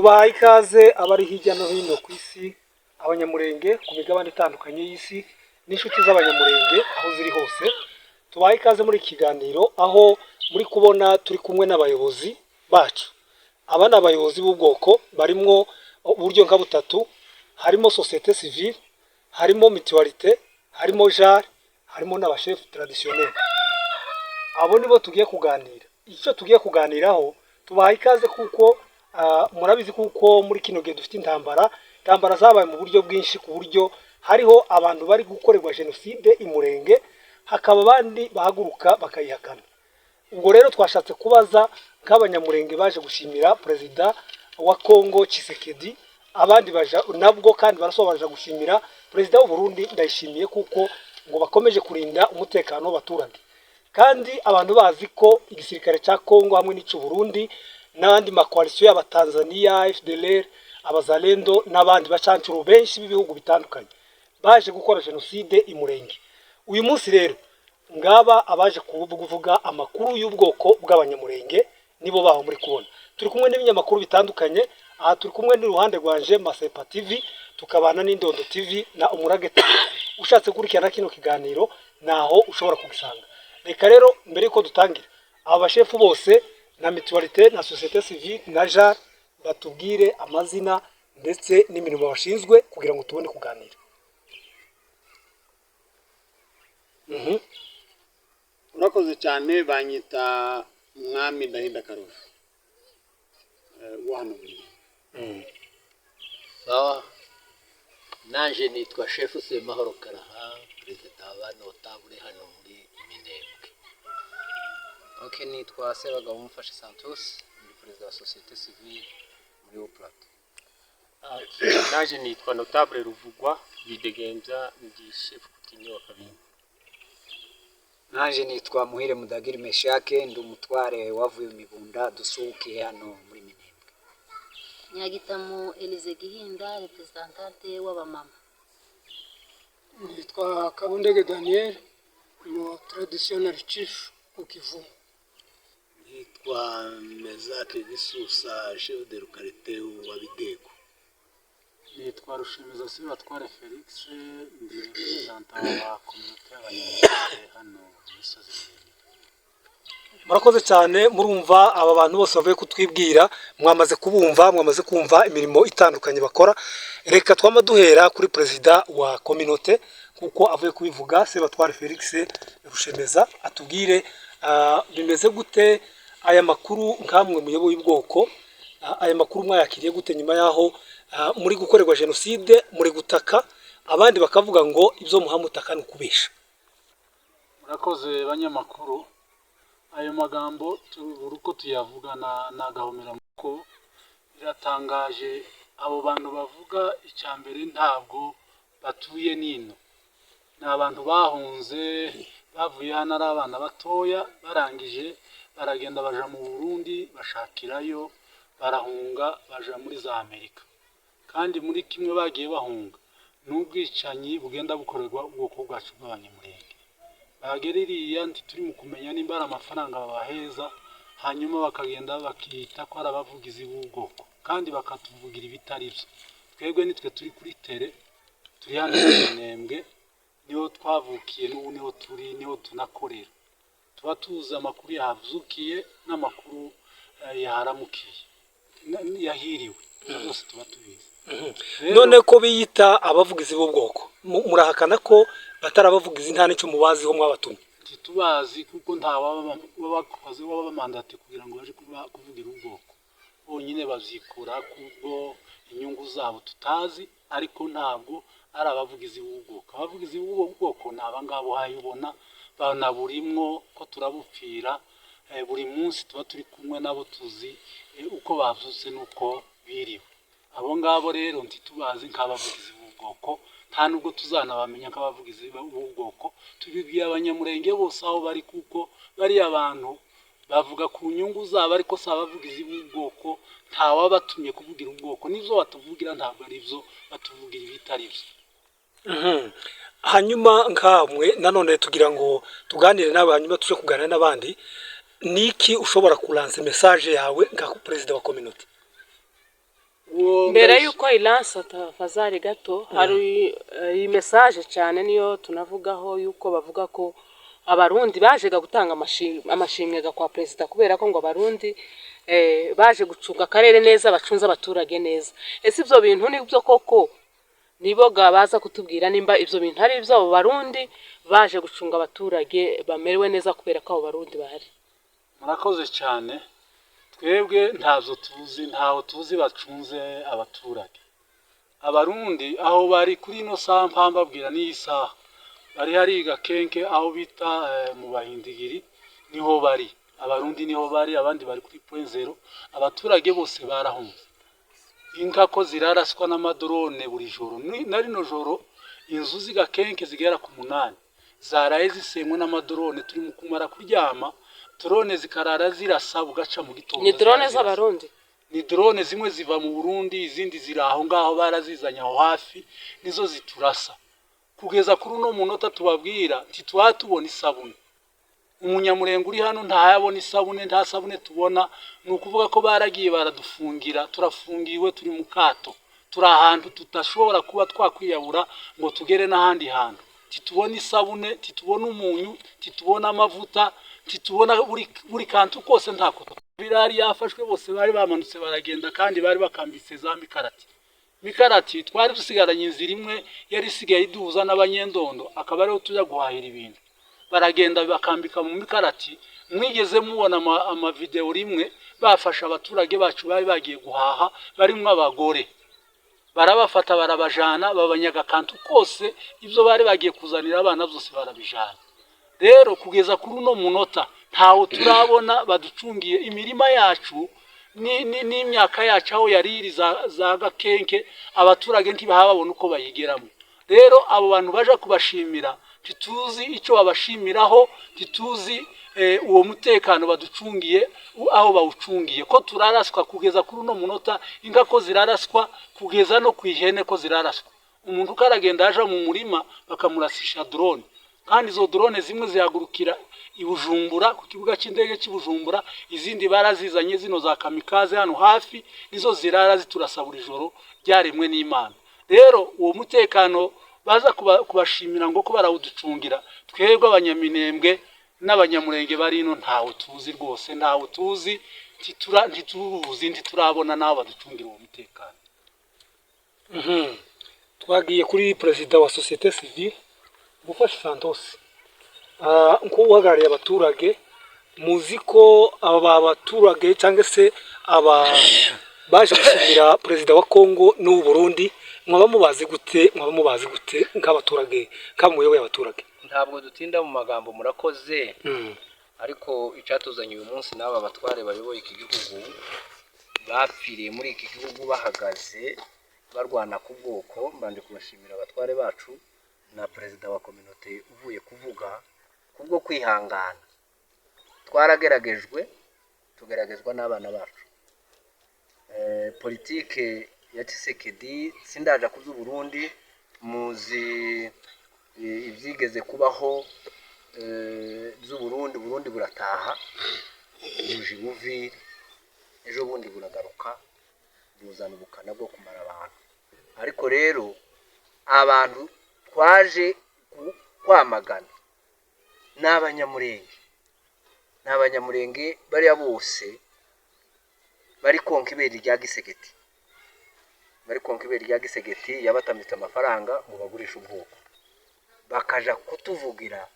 Tubahaye ikaze abari hirya no hino ku isi, abanyamurenge ku migabane itandukanye y'isi n'inshuti z'abanyamurenge aho ziri hose. Tubahaye ikaze muri kiganiro aho muri kubona turi kumwe n'abayobozi bacu. Aba ni abayobozi b'ubwoko barimo uburyo nka butatu, harimo societe civile, harimo mutualité, harimo JAR, harimo n'abashefu traditionnel. Abo nibo tugiye kuganira. Icyo tugiye kuganiraho tubahaye ikaze kuko murabizi kuko muri kino gihe dufite intambara zabaye mu buryo bwinshi, ku buryo hariho abantu bari gukorerwa jenoside imurenge, hakaba abandi bahaguruka bakayihakana. Ubwo rero twashatse kubaza nk'abanyamurenge baje gushimira perezida wa Kongo Tshisekedi, abandi baje nabwo kandi barasobanura gushimira perezida w'u Burundi Ndayishimiye kuko ngo bakomeje kurinda umutekano w'abaturage. Kandi abantu bazi ko igisirikare cya Kongo hamwe n'ic'u Burundi n'abandi makoalisiyo y'abatanzania, FDLR, abazalendo n'abandi bacancuro benshi b'ibihugu bitandukanye baje gukora jenoside imurenge. Uyu munsi rero ngaba abaje kuvuga amakuru y'ubwoko bw'abanyamurenge nibo baho muri kubona. Turi kumwe n'ibinyamakuru bitandukanye, aha turi kumwe n'uruhande rwanje Masepa TV, tukabana n'Indondo TV na Umurage TV. Ushatse kurikirana kino kiganiro naho ushobora kugisanga. Reka rero mbere yuko dutangira, aba bashefu bose na mutualité na société civile na JAR batubwire amazina ndetse n'imirimo bashinzwe kugira ngo tubone kuganira. Urakoze cyane, banyita Mwami Ndahinda Karufu wano. Sawa, nanje nitwa Chef Semahoro Karaha, perezida wa Notable hano muri Minembwe. Okay, nitwa Sebagabo Mufashe Santos, ndi perezida wa Societe Civile muri Oplato. Naje nitwa Notable Ruvugwa Bidegembya, ndi chef kutinyo wa Kabingo. Naje nitwa Muhire Mudagiri Meshake, ndi umutware wavuye Mibunda dusuke hano muri Minembwe. Nyagitamu Elize Gihinda, representante w'abamama. Nitwa Kabundege Daniel, mu traditional chief ku Kivu. Nitwa Mezake Gisusa, chef de localité wa Bidego. Nitwa Rushimiza Sibatware Felix, ndi representant wa communauté y'abanyamurenge hano Misozi. Murakoze cyane, murumva aba bantu bose bavuye kutwibwira, mwamaze kubumva, mwamaze kumva imirimo itandukanye bakora. Reka twama duhera kuri perezida wa communauté kuko avuye kubivuga, Sebatware Felix Rushemeza, atubwire bimeze gute aya makuru nkamwe muyoboye ubwoko, aya makuru mwayakiriye gute nyuma yaho muri gukorerwa jenoside, muri gutaka abandi bakavuga ngo ibyo muhamutaka ni ukubesha. Murakoze banyamakuru, ayo magambo uruko tuyavuga na gahomera muko biratangaje. Abo bantu bavuga icyambere ntabwo batuye nino, ni abantu bahunze bavuye hano ari abana batoya, barangije baragenda baja mu Burundi bashakirayo, barahunga baja muri za Amerika. Kandi muri kimwe bagiye bahunga n'ubwicanyi bugenda bukorerwa ubwoko bwacu bw'abanyamurenge. Bageririya nti turi mu kumenya nimba ari amafaranga babaheza, hanyuma bakagenda bakita ko ari abavugizi b'ubwoko kandi bakatuvugira ibitari byo. Twebwe nitwe turi kuri tere, turi hano mu Minembwe, niho twavukiye n'ubu niho turi, niho tunakorera. Tuba tuzi amakuru yahavukiye n'amakuru yaharamukiye yahiriwe, byose tuba tubizi. None ko biyita abavugizi b'ubwoko, murahakana ko batari abavugizi, nta n'icyo mubaziho mwabatumye? Tubazi kuko nta wabakoze wabamandate kugira ngo baje kuvugira ubwoko. Bonyine bazikora kubwo inyungu zabo tutazi, ariko ntabwo ari abavugizi b'ubwoko. Abavugizi b'ubwoko ni abangabo hayibona banaburimwo ko turabupfira, buri munsi tuba turi kumwe nabo, tuzi uko bavutse nuko biriwe. Abo ngabo rero ntitubazi nk'abavugizi b'ubwoko, nta nubwo tuzanabamenya nk'abavugizi b'ubwoko. Tubibwiye abanyamurenge bose aho bari kuko bari abantu bavuga ku nyungu zabo, ariko si abavugizi b'ubwoko, nta wabatumye kuvugira ubwoko. Nivyo batuvugira ntabwo ari byo, batuvugira ibitari byo. Hanyuma nkamwe nanone tugira ngo tuganire nawe, hanyuma tuje kuganira n'abandi. Niki ushobora kulansa message yawe nka perezida wa communauté? mbere yuko ilansa tafazari gato hari iyi message cyane niyo tunavugaho yuko bavuga ko abarundi bajega gutanga amashimwe kwa president kubera ko ngo abarundi baje gucunga akarere neza bacunza abaturage neza. Ese ivyo bintu nibyo koko niboga baza kutubwira nimba ivyo bintu ari ivyo abo barundi baje gucunga abaturage bamerewe neza kubera ko abo barundi bahari? Murakoze cyane. Twebwe ntazo tuzi, ntaho tuzi bacunze abaturage. Abarundi aho bari kuri no sampa mbabwira n'isaha bari hari gakenke aho bita mu bahindigiri niho bari. Abarundi niho bari, abandi bari kuri point zero. Abaturage bose barahunze. Inka ko ziraraswa n'amadrone buri joro. Nari no joro inzu zigakenke zigera ku 8 zaraye zisemwe n'amadrone turi mu kumara kuryama. Drone zikarara zirasa bugaca mu gitondo. Ni drone z'abarundi? Ni drone zimwe ziva mu Burundi, izindi ziraho ngaho barazizanya aho hafi nizo ziturasa. Kugeza kuri no munota tubabwira titwatubona isabune. Umunyamurenge uri hano ntayabona isabune, nta sabune tubona. Nukuvuga ko baragiye baradufungira, turafungiwe turi mu kato. Turi ahantu tutashobora kuba twakwiyabura ngo tugere n'ahandi hantu. Titubona isabune, titubona umunyu, titubona amavuta, titubona buri kantu kose ntako. Birari yafashwe bose bari bamanutse baragenda kandi bari bakambitse za mikarati twari dusigaranye inzira imwe yari isigaye iduza n'abanyendondo akaba ariho tujya guhahira ibintu. Baragenda bakambika mu mikarati. Mwigeze mubona ama video rimwe bafasha abaturage bacu bari bagiye guhaha barimwe abagore, barabafata barabajana babanyaga kantu kose ivyo bari bagiye kuzanira abana byose barabijana. Rero kugeza kuri uno munota ntawo turabona baducungiye imirima yacu n'imyaka yacu aho yariri za gakenke abaturage ntibahabona uko bayigeramo. Rero abo bantu baje kubashimira tituzi ico babashimiraho, tituzi uwo mutekano baducungiye aho bawucungiye ko turaraswa kugeza kuri uno munota. Inka ko ziraraswa kugeza no kwihene ko ziraraswa. Umuntu karagenda aje mu murima bakamurasisha drone, kandi izo drone zimwe zihagurukira ibujumbura ku kibuga cy'indege cy'Ibujumbura, izindi barazizanye zino za kamikaze hano hafi nizo zirara ziturasa buri joro ryaremwe n'Imana. Rero uwo mutekano baza kubashimira ngo ko barawuducungira, twebwe abanyaminembwe n'abanyamurenge barino ntawo tuzi rwose, ntawo tuzi ntituruzi ntiturabona nabo baducungira uwo mutekano. Twagiye kuri president wa societe civile Mufasha Santos. Nko uhagarariye abaturage muzi ko aba baturage cyangwa se aba baje gushimira president wa Kongo n'u Burundi mwaba mubazi gute nk'abaturage kamuyoboye abaturage? Ntabwo dutinda mu magambo murakoze. Ariko icatuzanye uyu munsi n'aba batware bayoboye iki gihugu bapfiriye muri iki gihugu bahagaze barwana ku bwoko. Mbanje kubashimira abatware bacu na president wa communauté uvuye kuvuga kubwo kwihangana. Twarageragejwe tugeragezwa n'abana bacu. Politike ya Tshisekedi sindaje kuzu Burundi muzi ivyigeze kubaho Burundi burataha buje Buvira, ejo bundi buragaruka buzana ubukana bwo kumara abantu. Ariko rero abantu twaje kwamagana n'abanyamurenge bariya bose bari konka ibere rya Gisegeti yabatamitse amafaranga ngo bagurisha ubwoko, bakaja kutuvugira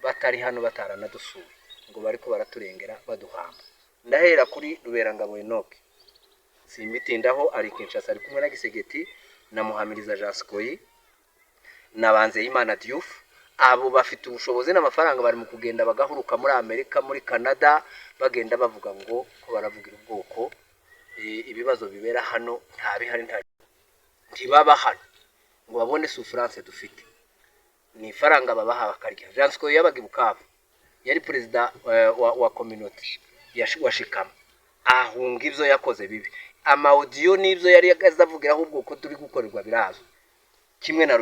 batari hano bataranadusura ngo bariko baraturengera baduhamba. Ndahera kuri Ruberangabo Enoke simbitindaho ari Kinshasa ari kumwe na Gisegeti na Muhamiriza Jascoyi na Banzeyimana Diouf. Abo bafite ubushobozi n'amafaranga bari mu kugenda bagahuruka muri Amerika muri Canada bagenda bavuga ngo ko baravugira ubwoko. Ibibazo bibera hano ntabihari ntibaba hano ngo babone souffrance dufite. Ni faranga babaha bakarya. Jascoyi yabaga Bukavu yari president wa communauté yashikama ahunga ivyo yakoze bibi. Ama audio nivyo yari yagazavugira ahubwo ko turi gukorerwa birazo kimwe na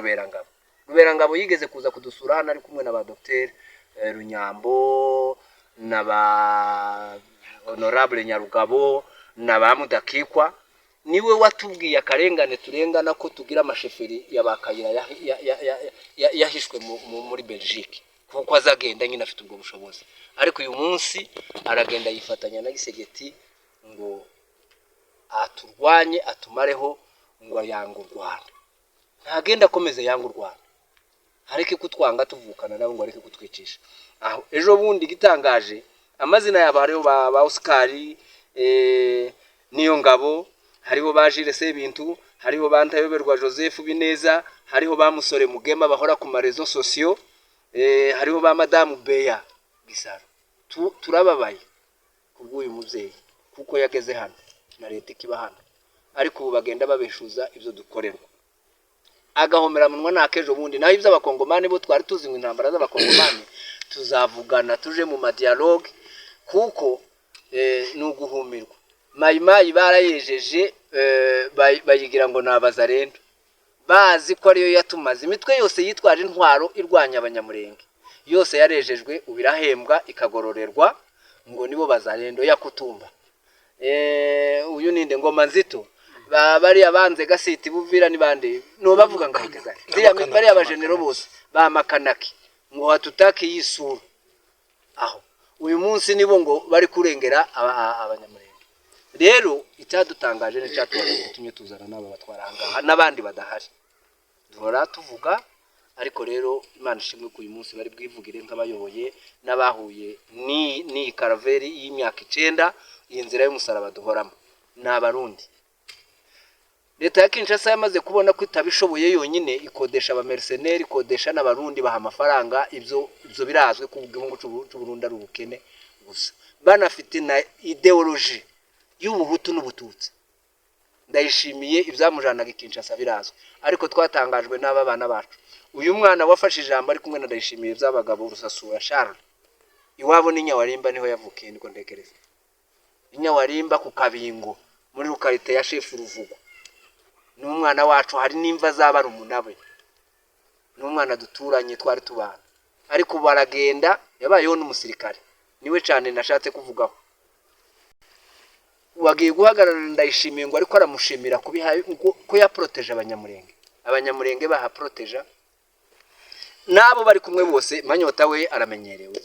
Ruberangabo yigeze kuza kudusura hano ari kumwe na ba Dr Runyambo na ba Honorable Nyarugabo na ba Mudakikwa. niwe watubwiye akarengane turengana ko tugira amasheferi y'abakayira yahishwe muri Belgique kuko azagenda nyine afite ubwo bushobozi ariko uyu munsi aragenda yifatanya na Gisegeti ngo aturwanye atumareho ngo yanga u Rwanda ntagenda akomeze yanga u Rwanda hareke kutwanga tuvukana nabo ngo areke kutwicisha aho ejo bundi gitangaje amazina y'abariho ba Oscar niyo ngabo hariho bajire Sebintu hariho bantayoberwa Joseph Bineza hariho bamusore Mugema bahora ku marezo sociaux hariho ba Madame Beya Gisaro turababaye kubw'uyu muvyeyi kuko yageze hano na leta ikiba hano ariko ubu bagenda babeshuza ivyo dukorerwa agahomera munwa nakejo bundi naho ivyo abakongomani bo twari tuzi ngo intambara z'abakongomani tuzavugana tuje mu dialogue kuko nuguhumirwa mayimayi barayejeje bayigira ngo nabazarendo bazi ko ariyo yatumaze imitwe yose yitwaje intwaro irwanya abanyamurenge yose yarejejwe ubirahembwa ikagororerwa ngo nibo bazarendo yakutumba uyu ninde Ngoma Nzito bari abanze Gasiti Buvira nibande no bavuga ngahigeza ziriya bari abajenero bose bamakanaki ngo hatutaki yisura aho uyu munsi nibo ngo bari kurengera abanyamurenge rero icyadutangaje n'icyatumye gitumye tuzana nabo batwaranga nabandi badahari duhora tuvuga ariko rero Imana ishimwe ku uyu munsi bari bwivugire nk'abayoboye n'abahuye ni karaveri y'imyaka 9 iyi nzira y'umusaraba duhoramo n'abarundi leta ya Kinshasa yamaze kubona ko itabishoboye yonyine ikodesha aba mercenaires ikodesha n'abarundi baha amafaranga ibyo birazwe ku gihugu cy'u Burundi ari ubukene gusa banafite na ideology y'ubuhutu n'ubututsi ndayishimiye ibyamujanaga Kinshasa birazwe ariko twatangajwe n'aba bana bacu uyu mwana wafashe ijambo ari kumwe na ndayishimiye by'abagabo Rusasura Charles iwabo n'Inyawarimba niho yavukiye niko ndekereza Inyawarimba ku Kabingo muri rukarite ya chef Ruvugo n'umwana wacu hari nimva zabara umunabe n'umwana duturanye twari tubana ariko baragenda yabayeho n'umusirikare niwe cyane nashatse kuvugaho wagiye guhagarara ndayishimiye ngo ariko aramushimira kubihaye ko ya protege abanyamurenge baha protege nabo bari kumwe bose Manyota we aramenyerewe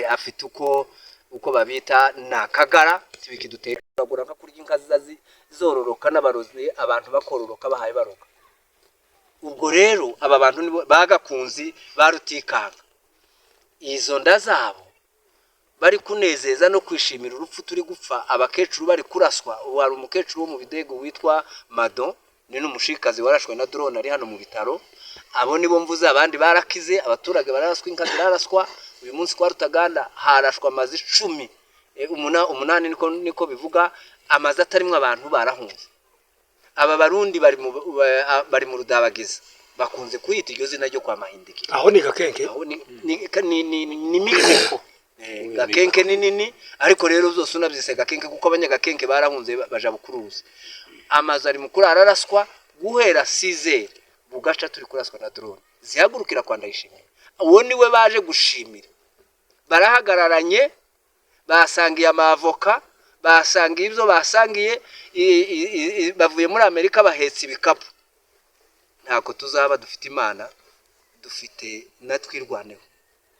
afite uko babita nakagara tibiki dutegura nka kurya inka zororoka n'abarozi abantu bakororoka bahaye baroka ubwo rero aba bantu nibo bagakunzi barutikanga izo nda zabo bari kunezeza no kwishimira urupfu turi gupfa abakecuru bari kuraswa wari umukecuru wo mu bidego witwa Madon ni n'umushikazi warashwe na drone ari hano mu bitaro abo nibo mvuze abandi barakize abaturage bararaswa inka ziraraswa uyu munsi kwa Rutaganda harashwa amazi 10 umunani niko bivuga amazi atarimwe abantu barahunze aba barundi bari mu Rudabagiza bakunze kuyita iryo zina ryo kwa Mahindiki aho ni Gakenke aho ni mikoko Gakenke nini ariko rero zose unabyise Gakenke kuko abanyagakenke barahunze baja bukuruzi amazi ari mu kurararaswa guhera 6 bugaca turi kuraswa na drone zihagurukira kwa Ndayishimiye uwo niwe baje gushimira barahagararanye basangiye amavoka basangiye ibyo basangiye bavuye muri Amerika bahetse ibikapu ntako tuzaba dufite Imana dufite natwirwaneho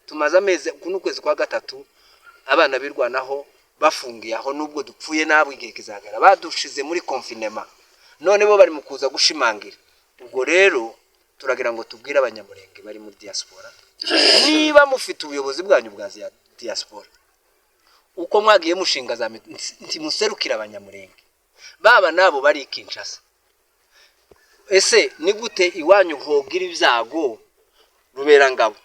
tumaze ameze kunukwezi kwa 3 abana birwanaho bafungiye aho nubwo dupfuye nabo igihe kizagara badushize muri confinement none bo bari mukuza gushimangira ubwo rero turagira ngo tubwire abanyamurenge bari muri diaspora niba mufite ubuyobozi bwanyu bwa diaspora uko mwagiye mushinga za muserukira abanyamurenge baba nabo bari Kinshasa ese ni gute iwanyu hogira ibyago rubera ngabo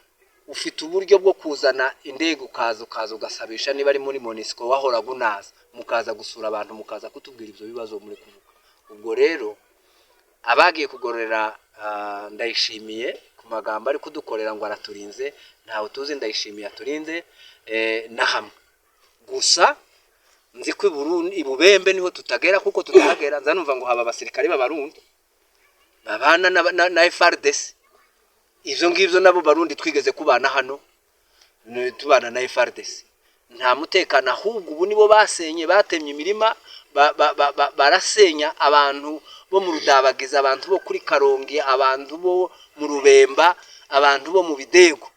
ufite uburyo bwo kuzana indege ukaza ugasabisha niba ari muri Monisco wahora gunaza mukaza gusura abantu mukaza kutubwira ibyo bibazo muri kuvuga ubwo rero abagiye kugororera Ndayishimiye ku magambo ari kudukorera ngo araturinze ntawe tuzi Ndayishimiye aturinze na hamwe gusa nzi ko ibubembe niho tutagera kuko tutagera nzanumva ngo haba abasirikare b'abarundi babana na FARDC ivyo ngivyo nabo barundi twigeze kubana hano tubana na FARDC nta mutekano ahubwo ubu nibo basenye batemye imirima barasenya abantu bo mu Rudabagiza, abantu bo kuri Karongi, abantu bo mu Rubemba, abantu bo mu Bidego.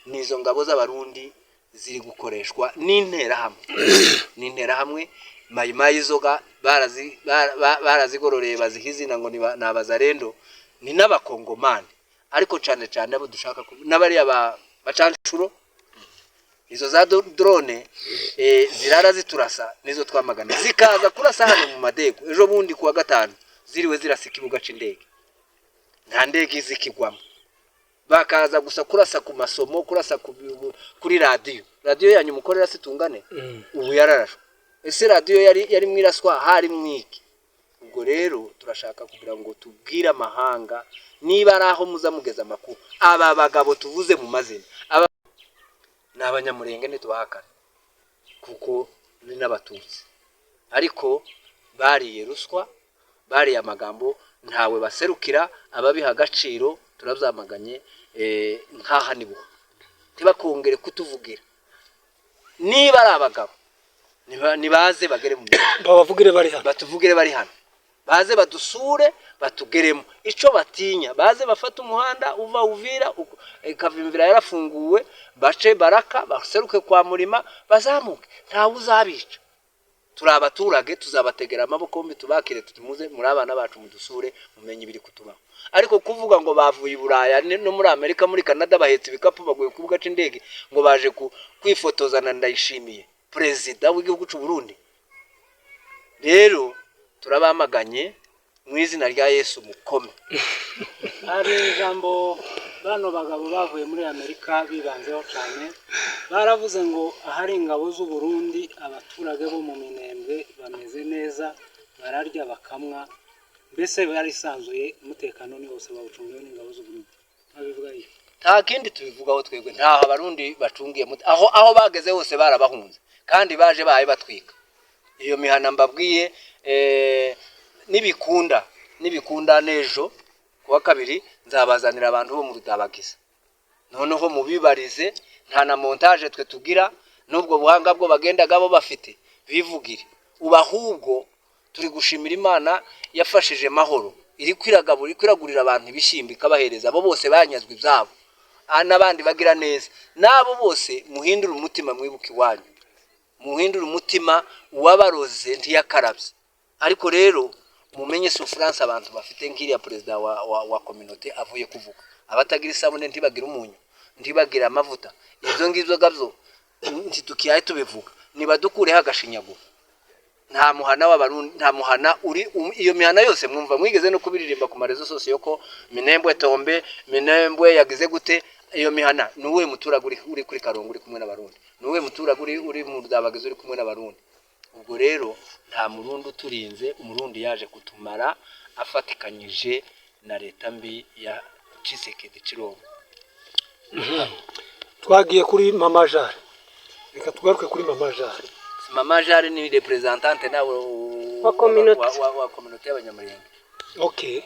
Nizo ngabo z'abarundi ziri gukoreshwa n'intera hamwe mayimayi zoga barazigororeye bazihizina ngo nabazarendo, ni n'abakongomani, ariko cyane cyane abo dushaka n'abari abacanshuro. Izo za drone zirara ziturasa nizo twamagana, zikaza kurasa hano mu Madego. Ejo bundi kuwa gatanu ziriwe zirasa ikibuga c'indege, nta ndege izikigwamo, bakaza gusa kurasa ku masomo, kurasa kuri radio yanyu mukorera situngane. Ubu yararashwe. Ese radio yari mwiraswa hari mwiki? Ubwo rero turashaka kugira ngo tubwire amahanga niba araho muza mugeza makuru, aba bagabo tuvuze mu mazina n'abanyamurenge ntitubahakana kuko ni n'abatutsi, ariko bariye ruswa, bariye amagambo, ntawe baserukira, ababiha agaciro turabyamaganye. Nkaha nibo ntibakongere kutuvugira, niba ari abagabo nibaze bagere mu babavugire bari hano, batuvugire bari hano, baze badusure batugeremo. Ico batinya baze bafata umuhanda uva Uvira Kavimvira yarafunguwe, bace Baraka baseruke kwa Murima bazamuke, ntawe uzabica. Turi abaturage, tuzabategera amaboko mbi tubakire, tutimuze muri abana bacu mudusure mumenye ibiri kutubaho. Ariko kuvuga ngo bavuye Buraya no muri Amerika, muri Canada, bahetse ibikapu baguye ku buga c'indege ngo baje kwifotozana Ndayishimiye perezida w'igihugu cy'u Burundi. Rero turabamaganye mu izina rya Yesu mukome. Hari ijambo bano bagabo bavuye muri Amerika bibanzeho cyane, baravuze ngo ahari ingabo z'u Burundi abaturage bo mu Minembwe bameze neza, bararya bakamwa, mbese barisanzuye, umutekano ni wose bawucungiwe n'ingabo z'u Burundi. Abivuga iki? Nta kindi tubivugaho twebwe, ntaho abarundi bacungiye aho bageze hose barabahunze kandi baje baye batwika. Iyo mihana mbabwiye nibikunda nejo kuwa kabiri nzabazanira abantu bo mu Rudabagiza, noneho mubibarize, nta na montage twe tugira, nubwo buhanga bwo bagendaga bo bafite bivugire. Ubahubwo turi gushimira Imana yafashije mahoro, iri kwiragurira abantu ibishimbi kabahereza, abo bose banyazwe ibyabo, n'abandi bagira neza. Nabo bose muhindura umutima, mwibuke iwanyu, muhindura umutima, uwabaroze ntiyakarabye. Ariko rero mumenye souffrance abantu bafite nk'iriya perezida wa communauté avuye kuvuga, abatagira isabune ntibagira umunyu, ntibagira amavuta. Ibyo ngibyo gabyo ntitukiyaye tubivuga, nibadukureho agashinyaguro. Nta muhana w'abarundi, nta muhana uri iyo mihana yose mwumva mwigeze no kubiririmba ku marezo sosiyo ko Minembwe tombe, Minembwe yagize gute. Iyo mihana nuwe mutura uri kuri Karongo uri kumwe n'abarundi, nuwe mutura uri mu Rudabagiza uri kumwe n'abarundi. Ubwo rero nta murundi uturinze, umurundi yaje kutumara afatikanyije na leta mbi ya Tshisekedi Chilombo. Twagiye kuri Mama Jari, reka tugaruke kuri Mama Jari. Mama Jari ni representante nawe wa communauté y'abanyamurenge. Okay,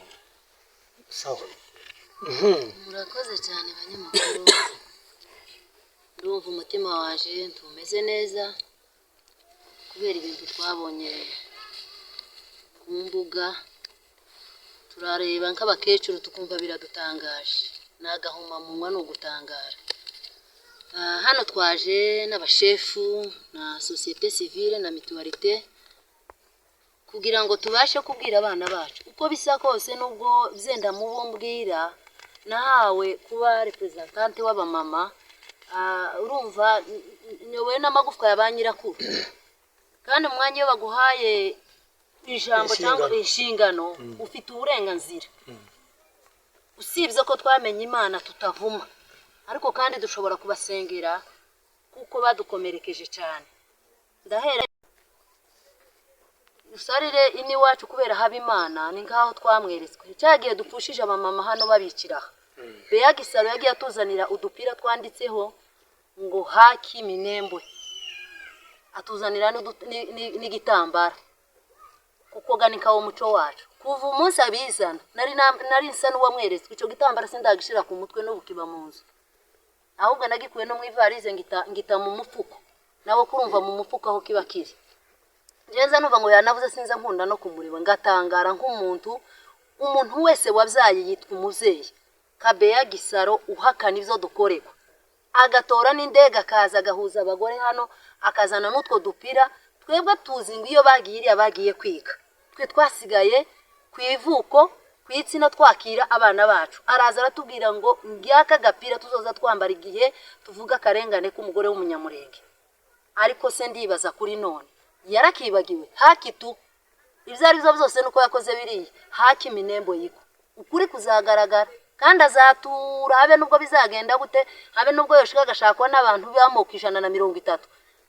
sawa. Murakoze cyane banyamakuru, ndumva umutima waje ntumeze neza kubera ibintu twabonye ku mbuga. Turareba nk'abakecuru tukumva biradutangaje, nagahuma munwa no gutangara. Hano twaje n'abashefu na société civile na mutualité kugira ngo tubashe kubwira abana bacu uko bisa kose, nubwo byenda mubumbwira nahawe kuba representante w'abamama. Urumva nyowe n'amagufwa yabanyirakuru, kandi umwanya iyo baguhaye ijambo cyangwa inshingano ufite uburenganzira. Usibye ko twamenye Imana tutavuma, ariko kandi dushobora kubasengera kuko badukomerekeje cyane. Ndahera usarire ini wacu kubera haba Imana, ni ngaho twamweretswe cyagiye dupfushije abamama hano babikiraha. Beyagisaro yagiye atuzanira udupira twanditseho ngo haki Minembwe, atuzanira n'igitambara kuko ganika wo muco wacu. Kuva umunsi abizana nari nsa n'uwamweretswe, icyo gitambara sindagishira ku mutwe no bukiba mu nzu, ahubwo nagikuye no mu ivarize ngita mu mufuko, nawo kurumva mu mufuko aho kiba kiri. ngenza numva ngo yanavuze sinza nkunda no kumureba ngatangara nk'umuntu wese wabyaye yitwa umuvyeyi Kabeya Gisaro uhakana ivyo dukorerwa agatora n'indege akaza agahuza abagore hano akazana n'utwo dupira twebwe tuzi ngo iyo bagiye kwiga twe twasigaye kwivuko kwitsina twakira abana bacu araza aratubwira ngo ngyaka gapira tuzoza twambara igihe tuvuga karengane k'umugore w'umunyamurenge ariko se ndibaza kuri none yarakibagiwe hakitu ibyo ari byo byose nuko yakoze biriye haki Minembo yiko ukuri kuzagaragara kandi azatura habe nubwo bizagenda gute habe nubwo yoshika agashakwa n'abantu bamoko 130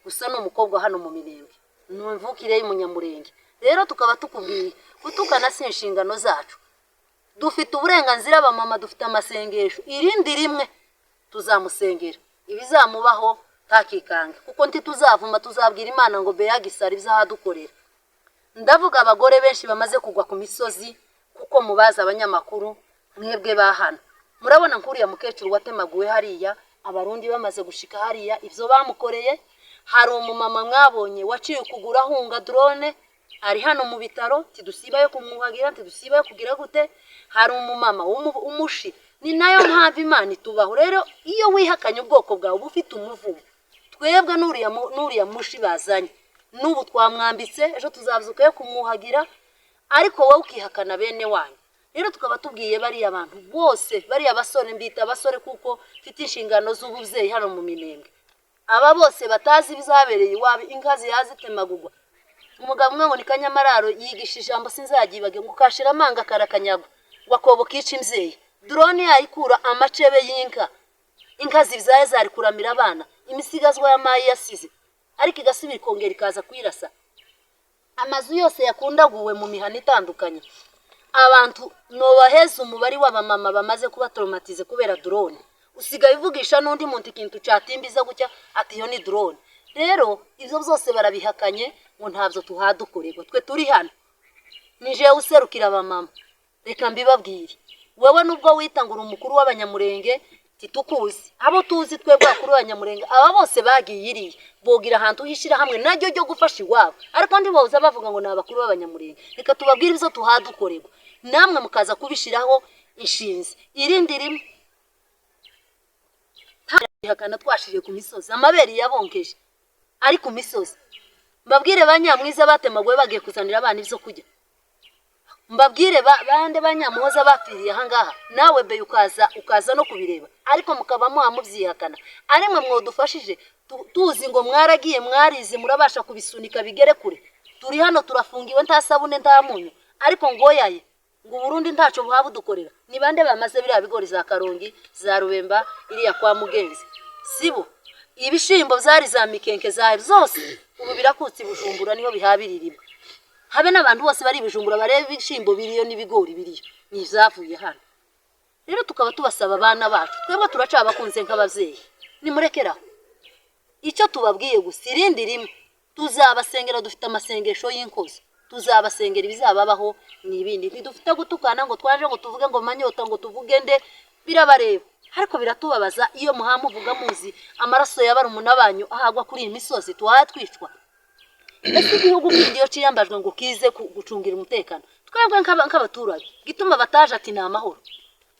gusa n'umukobwa hano mu Minembwe numvukire y'umunyamurenge rero tukaba tukubwiye gutukana si inshingano zacu dufite uburenganzira abamama dufite amasengesho irindi rimwe tuzamusengera ibizamubaho takikanga kuko nti tuzavuma tuzabwira Imana ngo Beya Gisaro izahadukorera ndavuga abagore benshi bamaze kugwa ku misozi kuko mubaza abanyamakuru mwebwe bahana murabona nkuriya mukecuru watemaguwe hariya abarundi bamaze gushika hariya ivyo bamukoreye hari umumama mwabonye waciye kugura hunga drone ari hano mu bitaro tidusibayo kumwuhagira tidusibayo kugira gute hari umumama umushi ni nayo mpamvu Imana itubaho rero iyo wihakanye ubwoko bwawe bufite umuvumo twebwe nuriya mushi bazanye nubu twamwambitse ejo tuzavuzuka yo kumwuhagira ariko wowe ukihakana bene wanyu rero tukaba tubwiye bari abantu bose bari abasore mbita abasore kuko mfite inshingano z'ubuvyeyi hano mu Minembwe aba bose batazi bizabereye iwabo inkazi yazitemagugwa umugabo umwe ngo ni Kanyamararo yigisha ijambo sinzagibage ngo kashira amanga karakanyago wakobo kica imvyeyi drone yayikura amacebe y'inka inkazi bizaye zari kuramira abana imisigazwa y'amayi yasize ariko igasubira ikongera ikaza kwirasa amazu yose yakundaguwe mu mihana itandukanye abantu nobaheza umubari w'abamama bamaze kuba traumatize kubera drone usigaye uvugisha n'undi muntu ikintu cyatimbiza gutya ati yo ni drone rero ivyo byose barabihakanye ngo ntabyo tuhadukorerwa twe turi hano nije userukira abamama reka mbibabwire wewe nubwo witangura umukuru w'abanyamurenge titukuzi abo tuzi twebwe akuru w'abanyamurenge aba bose bagiye iriye bogira ahantu hishira hamwe naryo ryo gufasha iwabo ariko ndi boza bavuga ngo nabakuru b'abanyamurenge reka tubabwire ivyo tuhadukorerwa namwe mukaza kubishiraho inshinzi irindi rimwe hakana twashije ku misozi amaberi yabonkeje ari ku misozi mbabwire banyamwiza batemaguwe bagiye kuzanira abana ivyo kujya mbabwire bande banyamuhoza bapfiriye ahangaha nawe be ukaza no kubireba ariko mukaba muvyihakana ari mwe mwodufashije tuzi ngo mwaragiye mwarize murabasha kubisunika bigere kure turi hano turafungiwe nta sabune nta munyu ariko ngoyaye ngo Burundi ntaco buhaba dukorera ni bande bamaze biriya bigori za Karongi za Rubemba iriya kwa Mugenzi sibo ibishimbo vyari za Mikenke zari zose ubu birakutse Bujumbura niho bihabirira habe n'abantu bose bari Bujumbura barebe ibishimbo biriyo n'ibigori biriyo nivyavuye hano rero tukaba tubasaba abana bacu twebwe turaca abakunze nk'abavyeyi nimurekeraho icyo tubabwiye gusa irindi rimwe tuzabasengera dufite amasengesho y'inkozi tuzabasengera ibizababaho n'ibindi ntidufite gutukana ngo twaje ngo tuvuge ngo manyota ngo tuvuge nde birabareba ariko biratubabaza iyo muhamuvuga muzi amaraso y'abarumuna banyu ahagwa kuri iyi misozi twatwicwa ese igihugu kindi yo ciyambajwe ngo kize gucungira umutekano twebwe nk'abaturage gituma bataje ati na amahoro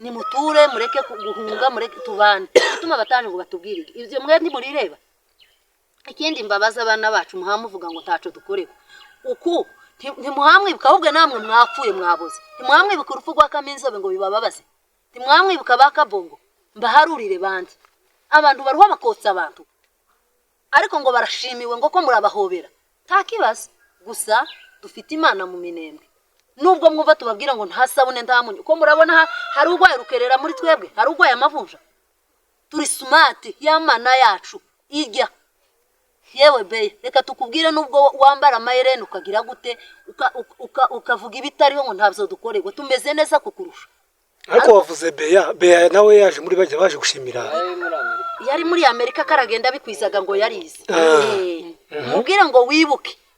ni muture mureke guhunga mureke tubane gituma bataje ngo batubwire ivyo mwe ndi murireba ikindi mbabaza abana bacu muhamuvuga ngo ntaco dukorewe uku ntimuhamwibuka ahubwo namwe mwapfuye mwaboze ntimuhamwibuka urupfu rwa Kaminzobe ngo bibababaze ntimwamwibuka bakabongo mbaharurire bandi abantu baruha bakotsa abantu ariko ngo barashimiwe ngo ko murabahobera takibaza gusa dufite Imana mu Minembwe nubwo mwumva tubabwira ngo nta sabune nta munyu ko murabona hari urwaye rukerera muri twebwe hari urwaye amavunja turi smart y'Imana yacu irya yewe be reka tukubwire nubwo wambara amayerene ukagira gute ukavuga ibitariho ngo ntabyo dukorerwa tumeze neza kukurusha ariko wavuze Beya nawe yaje muri bajya baje gushimira yari muri Amerika karagenda bikwizaga ngo yarize mubwire ngo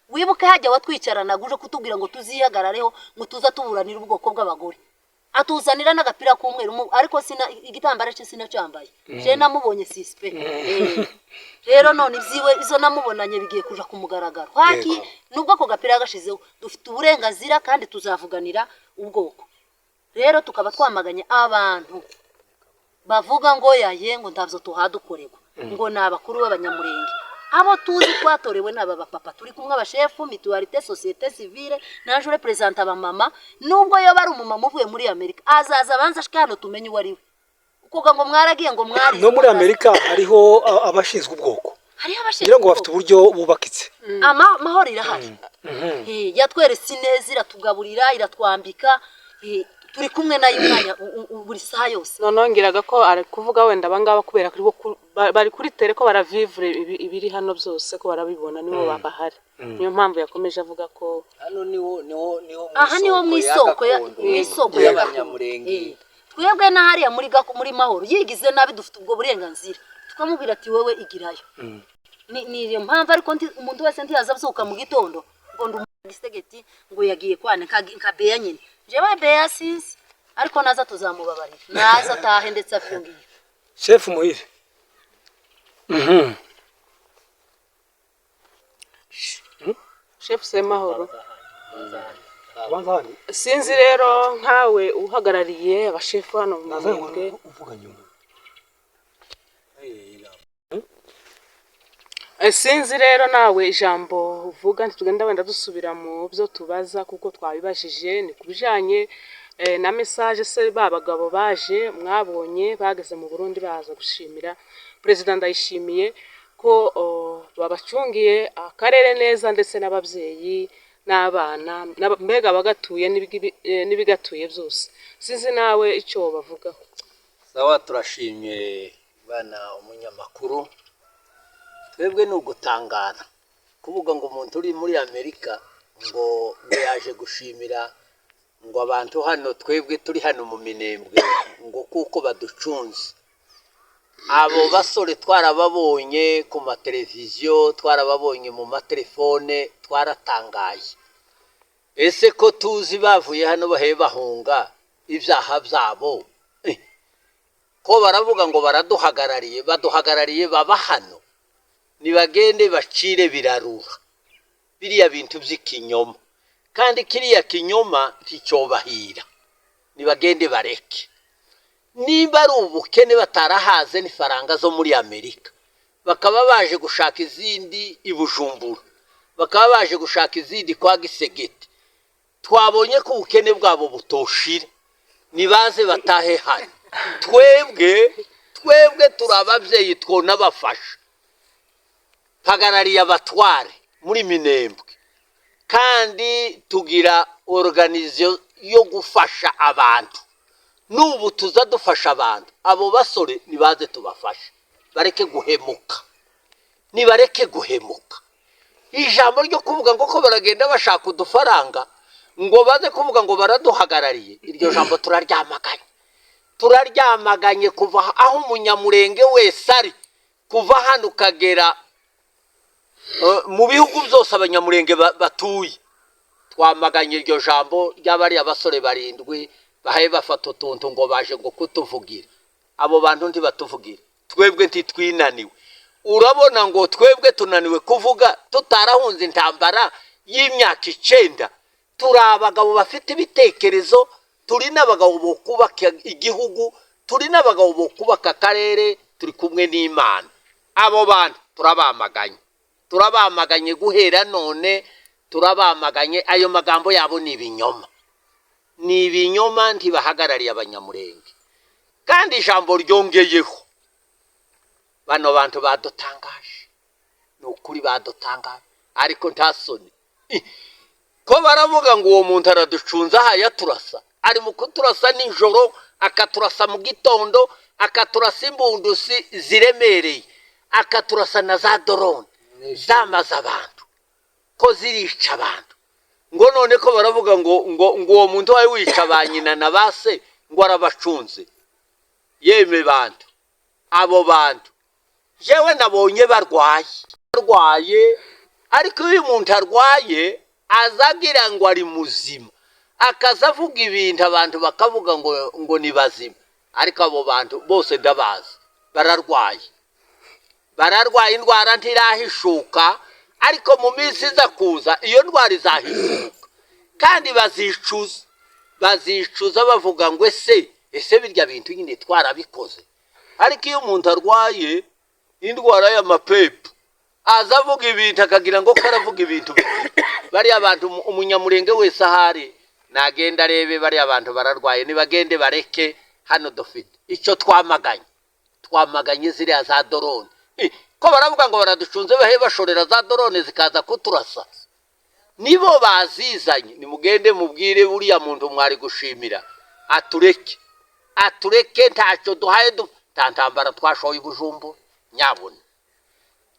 wibuke hajya watwicarana guje kutubwira ngo tuzihagarareho ngo tuza tuburanira ubwoko bw'abagore atuzanira n'agapira k'umweru ariko igitambaro cye sinacambaye je namubonye sispe rero none ibyiwe izo namubonanye bigiye kuja ku mugaragaro haki nubwo ako gapira gashizeho dufite uburenganzira kandi tuzavuganira ubwoko rero tukaba twamaganye abantu bavuga ngo yaye ngo ndavyo tuhadukorerwa ngo nabakuru b'abanyamurenge abo tuzi twatorewe n'aba bapapa turi kumwe abashefu mutualité société civile naje representa aba mama nubwo yo bari umumama uvuye muri Amerika azaza abanza shikano tumenye uwari we ukuga ngo mwaragiye ngo mwari no muri Amerika hariho abashinzwe ubwoko hariho abashinzwe ngira ngo bafite uburyo bubakitse mahoro irahari yatweretse ineza iratugaburira iratwambika turi kumwe nayo umwanya buri saha yose nonongeraga ko ari kuvuga wenda abangaba kubera bari kuri tere ko baravivre ibiri hano byose ko barabibona nibo babahari niyo mpamvu yakomeje avuga ko hano niho mwisoko y'abanyamurenge twebwe na hariya muri mahoro yigize nabi dufite ubwo burenganzira tukamubwira ati wowe igirayo ni mpamvu ariko umuntu wese ntiyaza abyuka mu gitondo ngo ndumugisegeti ngo yagiye kwane nka beya nyine jewe beya sinzi ariko naza tuzamubabarira naza atahe ndetse afungiye chef muhire chef Semahoro abanzani sinzi rero nkawe uhagarariye abashefu hano mu Minembwe uvuga nyuma sinzi rero nawe ijambo uvuga ntitugenda wenda dusubira mu byo tubaza kuko twabibajije ni kubijanye na message se babagabo baje mwabonye bageze mu Burundi baza gushimira president Ndayishimiye ko babacungiye akarere neza ndetse n'abavyeyi n'abana mbega bagatuye n'ibigatuye byose sinzi nawe icyo bavugaho sawa turashimye bana umunyamakuru twebwe ni ugutangara kuvuga ngo umuntu uri muri Amerika ngo yaje gushimira ngo abantu hano twebwe turi hano mu Minembwe ngo kuko baducunze abo basore twarababonye ku mateleviziyo twarababonye mu matelefone twaratangaye ese ko tuzi bavuye hano bahe bahunga ibyaha byabo ko baravuga ngo baduhagarariye baba hano nibagende bacire birarura biriya bintu by'ikinyoma kandi kiriya kinyoma nticyobahira nibagende bareke niba ari ubukene batarahaze n'ifaranga zo muri Amerika bakaba baje gushaka izindi ibujumbura bakaba baje gushaka izindi kwa Gisegeti twabonye ko ubukene bwabo butoshira nibaze batahe hano twebwe turababyeyi twona bafasha hagarariye abatware muri Minembwe kandi tugira organization yo gufasha abantu nubu tuza dufasha abantu abo basore nibaze tubafasha bareke guhemuka ijambo ryo kuvuga ngo ko baragenda bashaka udufaranga ngo baze kuvuga ngo baraduhagarariye iryo jambo turaryamaganye kuva aho umunyamurenge wese ari kuva hano ukagera mu bihugu byose abanyamurenge batuye twamaganye iryo jambo ry'abari abasore barindwi bahaye bafata utuntu ngo baje ngo kutuvugira abo bantu ntibatuvugira twebwe ntitwinaniwe urabona ngo twebwe tunaniwe kuvuga tutarahunze intambara y'imyaka 9 turi abagabo bafite ibitekerezo turi n'abagabo bo kubaka igihugu turi n'abagabo bo kubaka akarere turi kumwe n'Imana abo bantu turabamaganye guhera none turabamaganye ayo magambo yabo ni ibinyoma ntibahagarariye abanyamurenge kandi ijambo ryongeyeho bano bantu badutangaje n'ukuri badutangaje ariko ntasoni ko baravuga ngo uwo muntu araducunza haya turasa ari mu kuturasa nijoro akaturasa mu gitondo akaturasa imbundusi ziremereye akaturasa na za drone zamaza abantu ko zirica abantu ngo none ko baravuga ngo uwo muntu wawe wica banyina na base ngo arabacunze yeme bantu abo bantu jewe nabonye barwaye ariko uyu muntu arwaye azagira ngo ari muzima akaza avuga ibintu abantu bakavuga ngo ni bazima, ariko abo bantu bose ndabazi bararwaye indwara ntirahishuka, ariko mu minsi iza kuza iyo ndwara izahishuka kandi bazicuza bavuga ngo ese birya bintu nyine twarabikoze. Ariko iyo umuntu arwaye indwara y'amapepo aza avuga ibintu akagira ngo karavuga ibintu bariya abantu umunyamurenge wese ahari nagenda arebe bariya abantu bararwaye, nibagende bareke hano dufite icyo twamaganye ziriya za dorone ko baravuga ngo baraducunze bahe bashorera za dorone zikaza kuturasa, nibo bazizanye. Nimugende mubwire buriya muntu mwari gushimira atureke ntacyo duhaye ntantambara twashoye Bujumbura. Nyabona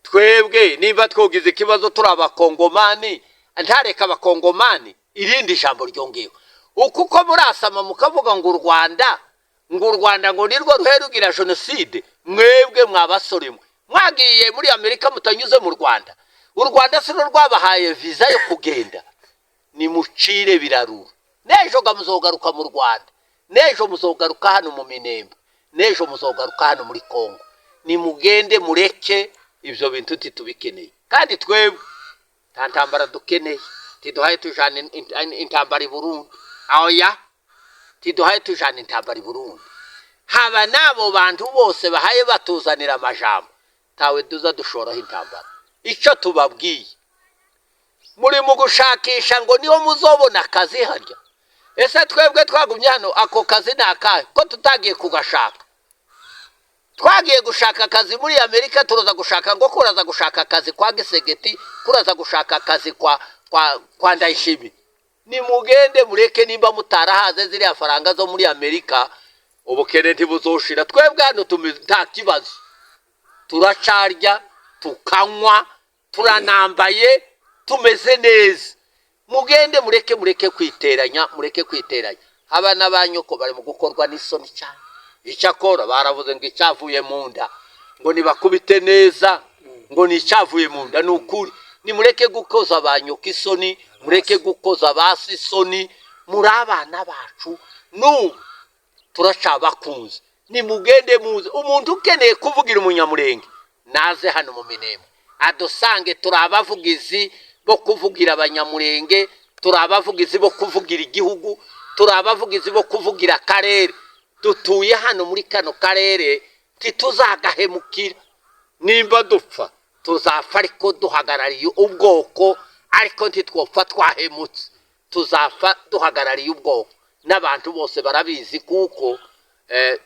twebwe nimba twogize ikibazo turi abakongomani, ntareka abakongomani irindi jambo ryongewe uko murasama mukavuga ngo u Rwanda ngo nirwo ruherugira jenoside. Mwebwe mwabasore mwagiye muri Amerika mutanyuze mu Rwanda, u Rwanda siro rwabahaye visa yo kugenda. Ni mucire birarura, nejo muzogaruka mu Rwanda, nejo muzogaruka hano mu Minembwe, nejo muzogaruka hano muri Kongo. Ni mugende mureke ibyo bintu titubikeneye, kandi twebwe ntantambara dukeneye. Tiduhaye tujana intambara i Burundi, oya tiduhaye tujana intambara i Burundi. Haba nabo bantu bose bahaye batuzanira amajambo, tawe duza dushoraho intambara. Icyo tubabwiye muri mu gushakisha ngo niho muzobona akazi harya. Ese twebwe twagumye hano ako kazi nakahe ko tutagiye kugashaka? Twagiye gushaka akazi muri Amerika, turaza gushaka ngo kuraza gushaka akazi kwa Gisegeti, kuraza gushaka akazi kwa Ndayishimiye. Ni mugende mureke nimba mutarahaze ziriya faranga zo muri Amerika, ubukene ntibuzoshira. Twebwe hano nta kibazo, turacarya tukanywa turanambaye tumeze neza. Mugende mureke kwiteranya, haba n'abanyoko bari mu gukorwa n'isoni cyane. Icyakora baravuze ngo icyavuye mu nda ngo nibakubite neza, ngo ni icyavuye mu nda. Ni ukuri, ni mureke gukoza abanyoko isoni, mureke gukoza basi isoni. Muri abana bacu turacabakunze, ni mugende muze. Umuntu ukeneye kuvugira umunyamurenge naze hano mu Minembwe adusange. Turi abavugizi bo kuvugira abanyamurenge, turi abavugizi bo kuvugira igihugu, turi abavugizi bo kuvugira akarere. Dutuye hano muri kano karere tituzagahemukira. Nimba dupfa tuzapfa ariko duhagarariye ubwoko, ariko ntitwopfa twahemutse. Tuzapfa duhagarariye ubwoko, n'abantu bose barabizi kuko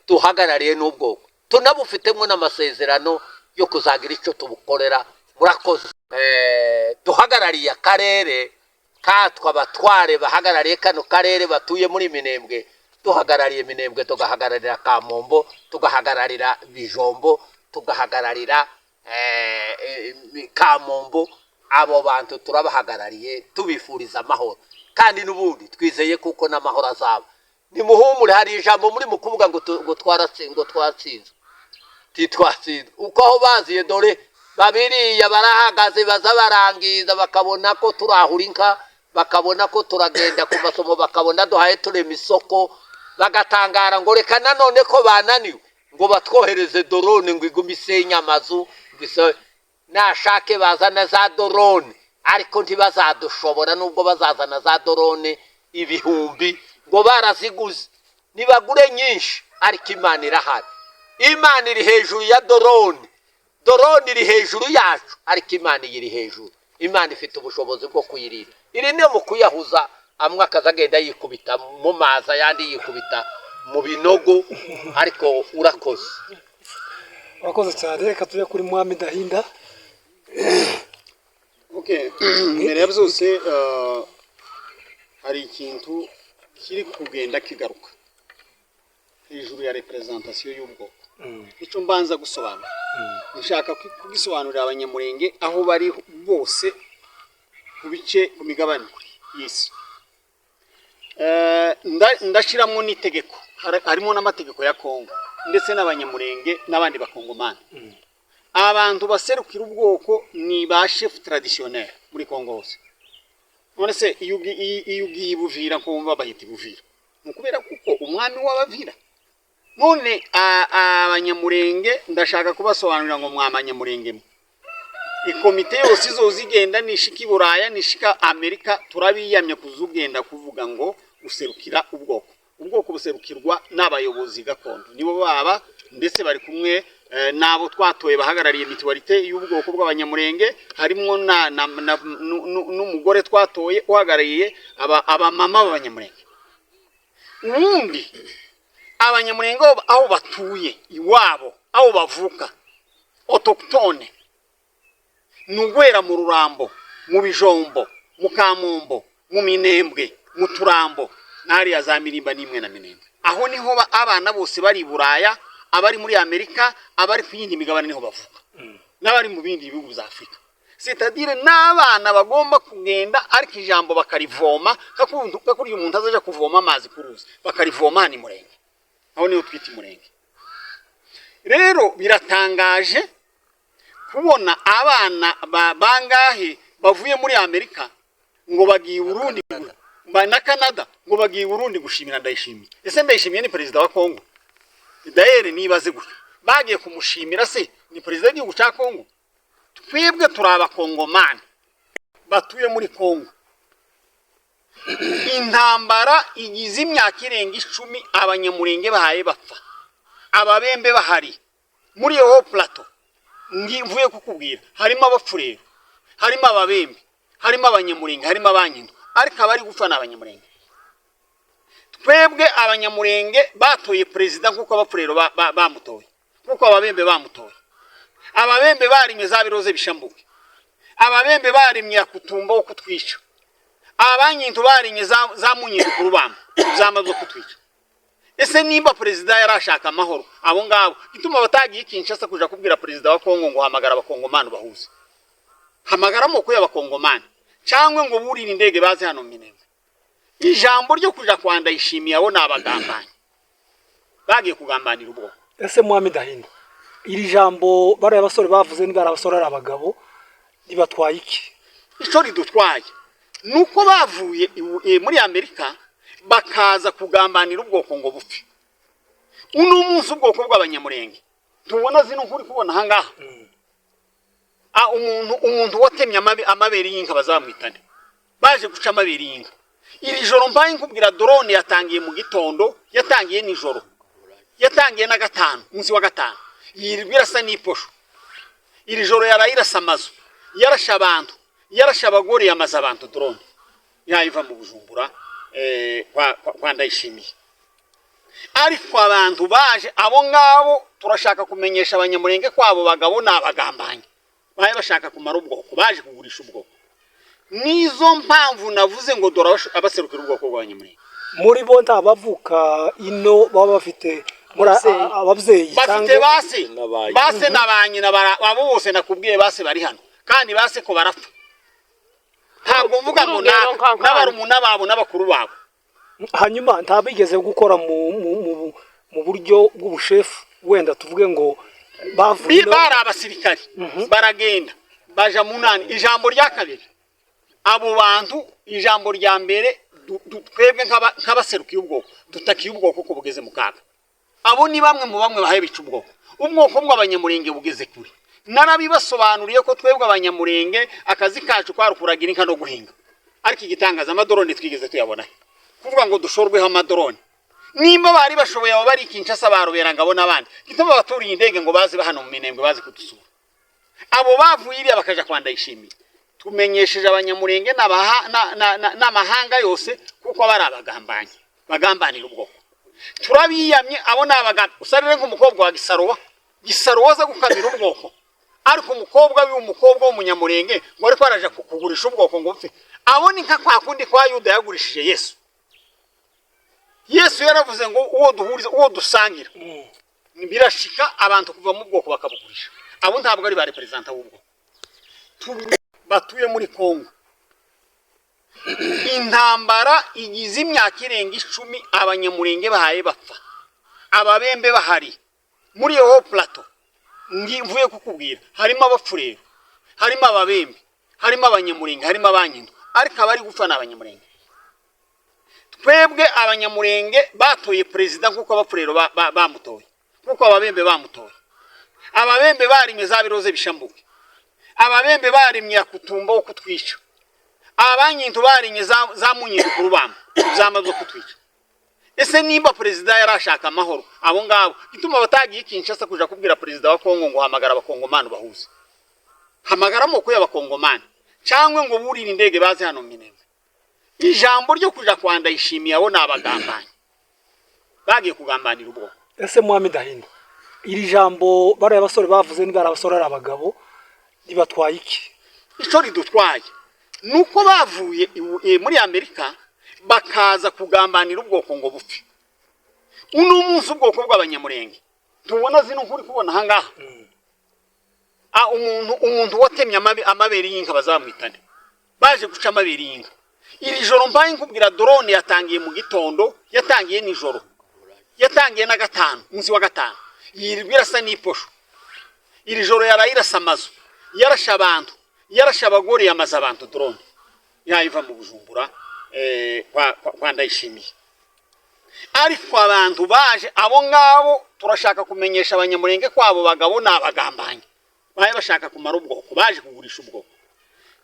duhagarariye n'ubwoko. Tunabufitemo n'amasezerano yo kuzagira icyo tubukorera. Murakoze. Duhagarariye akarere katwa abatware bahagarariye kano karere batuye muri Minembwe. Duhagarariye Minembwe, tugahagararira Kamombo, tugahagararira Bijombo, tugahagararira Kamombo. Abo bantu turabahagarariye tubifuriza amahoro, kandi n'ubundi twizeye kuko n'amahoro azaba. Nimuhumure, hari ijambo muri mu kuvuga ngo twatsinze. Titwatsinze uko aho baziye, dore babiriya barahagaze baza barangiza, bakabona ko turahura inka, bakabona ko turagenda ku masomo, bakabona duhaye turema isoko, bagatangara ngo reka nanone ko bananiwe ngo batwohereze dorone ngo igume isenya amazu. Nashake bazana za dorone, ariko ntibazadushobora nubwo bazazana za dorone ibihumbi ngo baraziguze. Nibagure nyinshi, ariko Imana irahari. Imana iri hejuru ya dorone iri hejuru yacu, ariko Imana iri hejuru. Imana ifite ubushobozi bwo kuyirinda. Iri niyo mu kuyahuza, amwe akazagenda yikubita mu mazi, ayandi yikubita mu binogo. Ariko urakoze cyane. Reka tujye kuri Mwami Dahinda. Mbere ya byose hari ikintu kiri kugenda kigaruka hejuru ya representation y'ubwoko. Icyo mbanza gusobanura, nshaka kugisobanurira abanyamurenge aho bari bose ku bice, ku migabane y'isi. Ndashiramo n'itegeko, harimo n'amategeko ya Kongo ndetse n'abanyamurenge n'abandi bakongomani. Abantu baserukira ubwoko ni ba chef traditionnel muri Kongo hose. none se iyo ugiye Buvira kumva bahita Buvira mukubera kuko umwami w'abavira none abanyamurenge ndashaka kubasobanurira ngo mwamanyamurenge ikomite yose izozigenda nishika Buraya nishika Amerika turabiyamye kuzugenda kuvuga ngo userukira ubwoko buserukirwa n'abayobozi gakondo nibo baba ndetse bari kumwe nabo twatoye bahagarariye mituwarite y'ubwoko bw'abanyamurenge harimo n'umugore twatoye uhagarariye abamama b'abanyamurenge ubundi abanyamurenge aho batuye iwabo aho bavuka autochtone nugwera mu Rurambo mu Bijombo mu Kamombo mu Minembwe mu Turambo nari ya za Mirimba n'imwe na Minembwe aho niho abana bose bari Buraya abari muri Amerika abari kuyindi migabane niho bavuka n'abari mu bindi bihugu za Afrika c'est-à-dire n'abana bagomba kugenda ariko ijambo bakarivoma kakuri umuntu azaje kuvoma amazi kuruzi bakarivoma ni murenge aho niho twita murenge rero biratangaje kubona abana bangahe bavuye muri Amerika ngo bagiye Burundi na Canada ngo bagiye Burundi gushimira Ndayishimiye ese Ndayishimiye ni perezida wa Kongo daere nibaze gutyo bagiye kumushimira se ni perezida w'igihugu cya Kongo twebwe turaba Kongomani batuye muri Kongo intambara igize imyaka irenga 10 abanyamurenge bahaye bapfa ababembe bahari muri yo plateau ngivuye kukubwira harimo abapfurero harimo ababembe harimo abanyamurenge harimo abanyindo ariko abari gupfa n'abanyamurenge twebwe abanyamurenge batoye perezida kuko abapfurero bamutoye kuko ababembe bamutoye ababembe barimye za biroze bishambuke ababembe barimye yakutumba wo kutwica abanyindo barimye za munyiri ku rubamba zamaze kutwica ese nimba perezida yarashaka amahoro abo ngabo gituma batagiye Kinshasa kuja kubwira perezida wa Kongo ngo hamagara abakongomani bahuze hamagara moko y'abakongomani cyangwe ngo burira indege baze hano Minembwe ijambo ryo kuja kwanda Ndayishimiye abo nabagambanye bagiye kugambanira ubwo ese Muhammad Ahinda iri jambo bari abasore bavuze ni bari abasore ari abagabo nibatwaye iki ico ridutwaye nuko bavuye muri Amerika bakaza kugambanira ubwoko ngo bupfe uno munsi ubwoko bw'abanyamurenge tubona zino kuri kubona hangaha umuntu watemye amabere y'inka bazamwitane baje guca amabere y'inka iri joro mbaye nkubwira drone yatangiye mu gitondo yatangiye nijoro yatangiye na gatanu munsi wa gatanu yirwirasa n'iposho iri joro yarayirasa amazu yarasha abantu yarasha abagore yamaza abantu drone yayiva mu Bujumbura kwa Ndayishimiye ariko abantu baje abo ngabo turashaka kumenyesha abanyamurenge kwabo bagabo n'abagambanye baye bashaka kumara ubwoko baje kugurisha ubwoko nizo mpamvu navuze ngo dora abaserukira ubwoko bw'abanyamurenge muri bo ntabavuka ino baba bafite ababyeyi bafite base nabanyina abo bose nakubwiye base bari hano kandi base ko barapfa ntabwo mvuga ngo n'abarumuna babo n'abakuru babo hanyuma ntabigeze gukora mu buryo bw'ubushefu wenda tuvuge ngo bavuye bari abasirikari baragenda baja munani ijambo rya kabiri abo bantu ijambo rya mbere twebwe nk'abaserukiye ubwoko dutakiye ubwoko ko bugeze mu kaga abo ni bamwe mu bahaye bica ubwoko bw'abanyamurenge bugeze kuri narabibasobanuriye ko twebwe abanyamurenge akazi kacu kwari kuragira inka no guhinga ariko igitangaza amadorone twigeze tuyabona kuvuga ngo dushorweho amadorone nimba bari bashoboye abo bari Kinshasa barobera ngabo n'abandi gituma baturiye indege ngo baze bahano mu Minembwe baze kudusura abo bavuye iriya bakaja kwa Ndayishimiye tumenyesheje abanyamurenge n'amahanga yose kuko bari abagambanye bagambanira ubwoko turabiyamye abo n'abagabo usarire nk'umukobwa wa Gisarowa za gukamira ubwoko ariko umukobwa w'umunyamurenge ngo ariko araje kugurisha ubwoko ngo upfe abo ni nka kwa kundi kwa Yuda yagurishije Yesu yaravuze ngo uwo dusangira birashika abantu kuva mu bwoko bakabugurisha abo ntabwo ari ba representa w'ubwo batuye muri Kongo intambara igize imyaka irenga 10 abanyamurenge bahaye bapfa ababembe bahari muri yo plateau ngivuye kukubwira harimo abapfurero harimo ababembe harimo abanyamurenge harimo abanyindo ariko abari gupfa ni abanyamurenge. Twebwe abanyamurenge batoye perezida nk'uko abapfurero bamutoye, nk'uko ababembe bamutoye. Ababembe barimye za biroze bishambuke, ababembe barimye yakutumba wo kutwica, abanyintu barimye za munyiri ku rubamba zamaze kutwica. Ese nimba perezida yarashaka amahoro, abo ngabo gituma batagiye Kinshasa kuja kubwira perezida wa Kongo ngo hamagara abakongomani bahuze, hamagara amoko y'abakongomani cyangwa ngo burire indege baze hano Minembwe. Ijambo ryo kuja kwa Ndayishimiye abo nabagambanye bagiye kugambanira ubwo. Ese Mohamed Ahinda, iri jambo bari abasore bavuze ni bari abasore ari abagabo nibatwaye iki? Ico ridutwaye nuko bavuye muri Amerika bakaza kugambanira ubwoko ngo bupfe. Uno munsi ubwoko bw'abanyamurenge tubona zino nkuri kubona hangaha, umuntu watemye amabere y'inka bazamwitane, baje guca amabere y'inka. Iri joro mbaye nkubwira drone yatangiye mu gitondo, yatangiye nijoro, yatangiye na gatanu, munsi wa gatanu yiribwira sa niposho. Iri joro yarayirasa amazu, yarasha abantu, yarasha abagore, yamaza abantu drone yayiva mu Bujumbura kwa Ndayishimiye. Ariko abantu baje abo ngabo turashaka kumenyesha abanyamurenge kwabo bagabo n'abagambanye baye bashaka kumara ubwoko, baje kugurisha ubwoko.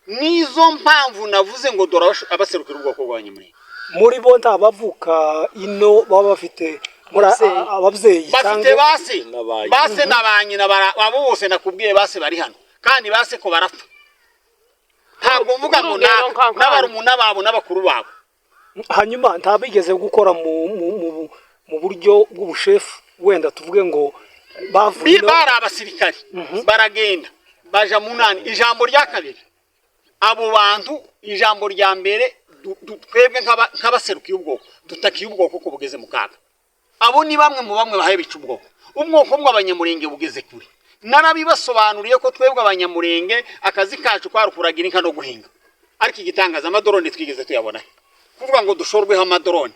Nizo mpamvu navuze ngo dora abaserukira ubwoko bw'abanyamurenge. Muri bo ntabavuka ino baba bafite ababyeyi bafite base n'abanyina abo bose nakubwiye base bari hano, kandi base ko barapfa. Ntabwo mvuga ngo n'abarumuna babo n'abakuru babo. Hanyuma ntabigeze gukora mu buryo bw'ubushefu, wenda tuvuge ngo bavuye bari abasirikari baragenda baja munani. Ijambo rya kabiri abo bantu, ijambo rya mbere twebwe nk'abaserukiye ubwoko dutakiye ubwoko ko bugeze mu kaga. Abo ni bamwe mu bamwe bahebica ubwoko. Ubwoko bw'abanyamurenge bugeze kuri, narabibasobanuriye ko twebwe abanyamurenge akazi kacu kwari kuragira inka no guhinga. Ariko igitangaza amadorone twigeze tuyabona kuvuga ngo dushorweho amadorone.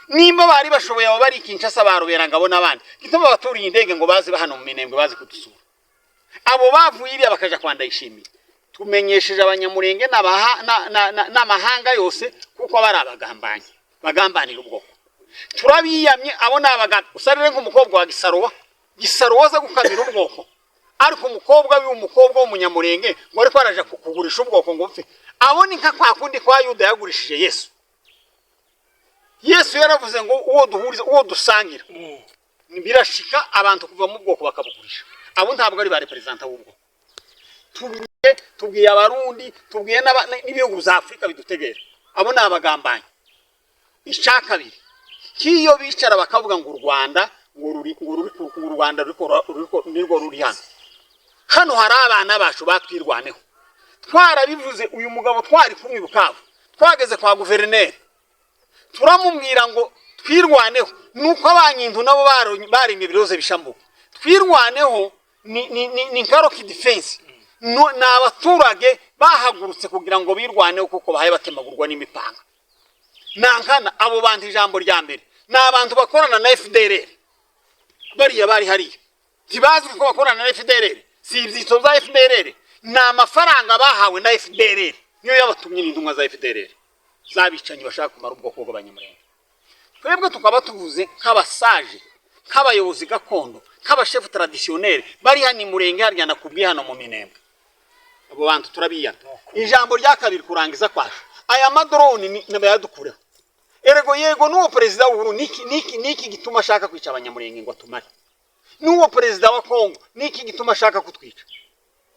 Nimba bari bashoboye abo bari Kinshasa barobera ngabo n'abandi, gituma baturiye indege ngo baze hano mu Minembwe baze kudusura. Abo bavuye iriya bakaja kwa Ndayishimiye. Tumenyesheje abanyamurenge n'amahanga yose kuko bari abagambanye bagambanira ubwoko. Turabiyamye abo n'abaganda. Usarire nk'umukobwa wa Gisaruwa za gukamira ubwoko, ariko umukobwa w'umunyamurenge ngo ariko araje kugurisha ubwoko ngo upfe. Abo ni nka kwa kundi kwa Yuda yagurishije Yesu. Yesu yaravuze ngo uwo dusangira birashika abantu kuva mu bwoko bakabugurisha. Abo ntabwo ari ba representa w'ubwo. Tubwiye abarundi, tubwiye n'ibihugu za Afrika bidutegera. Abo n'abagambanye. Icya kabiri kiyo bicara bakavuga ngo u Rwanda u Rwanda nirwo ruri hano hari abana bacu batwirwaneho. Twarabivuze uyu mugabo twari kumwe Bukavu, twageze kwa guverineri turamubwira ngo twirwaneho, nuko abanyintu nabo barimye biroze bishambuka. Twirwaneho ni Nkaroki defense, n'abaturage bahagurutse kugira ngo birwaneho kuko bahaye batemagurwa n'imipanga. Nankana abo bantu ijambo rya mbere n'abantu bakorana na FDLR, bariya bari hariya tibazi ko bakorana na FDLR, si ibyitso za FDLR, n'amafaranga bahawe na FDLR niyo yabatumye n'intumwa za FDLR zabicanye bashaka kumara ubwoko bw'abanyamurenge. Twebwe tukaba tuvuze nk'abasaje, nk'abayobozi gakondo, nk'abashefu traditionnel bari hani murenge harya nakubwiye hano mu Minembwe. Abo bantu turabiyana. Ijambo rya kabiri kurangiza kwasho aya madrone nabayadukureho. Erego yego nuwo perezida w'uru niki gituma ashaka kwica abanyamurenge ngo atumare. Nuwo perezida wa Kongo niki gituma ashaka kutwica.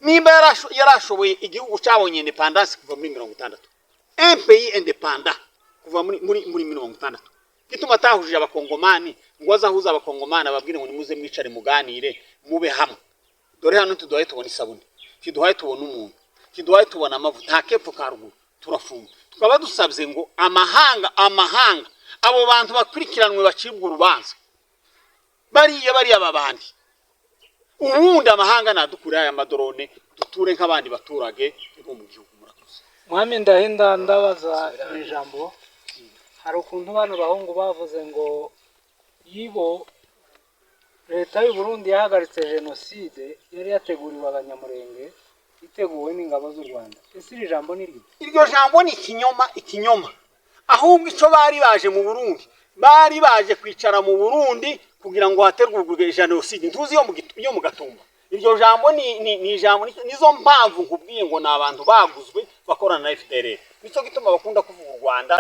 Nimba yarashoboye igihugu cyabonye independence kuva muri 60. Un pays indépendant kuva muri 60. Gituma atahujije abakongomani ngo azahuza abakongomani ababwire ngo nimuze mwicare muganire mube hamwe. Dore hano tuduhaye tubona isabune, kiduhaye tubona umuntu, kiduhaye tubona amavuta, nta kepfo ka ruguru turafunga. Tukaba dusabye ngo amahanga abo bantu bakurikiranwe bacibwa urubanza. Bariya babandi. Ubundi amahanga nadukure aya madorone duture nk'abandi baturage bo mu gihugu. Murakoze. Mwami Ndahenda ndabaza ijambo. Hari ukuntu bano bahungu bavuze ngo yibo leta y'u Burundi yahagaritse genocide yari yateguriwe abanyamurenge iteguwe n'ingabo z'u Rwanda. Ese iri jambo ni ryo? Iryo jambo ni ikinyoma. Ahubwo icyo bari baje mu Burundi, bari baje kwicara mu Burundi kugira ngo hategurwe genocide. Ntuzi yo mu Gatumba. Iryo jambo ni jambo nizo mpamvu nkubwiye ngo ni abantu baguzwe bakorana na FDLR. Nico gituma bakunda kuvuga u Rwanda.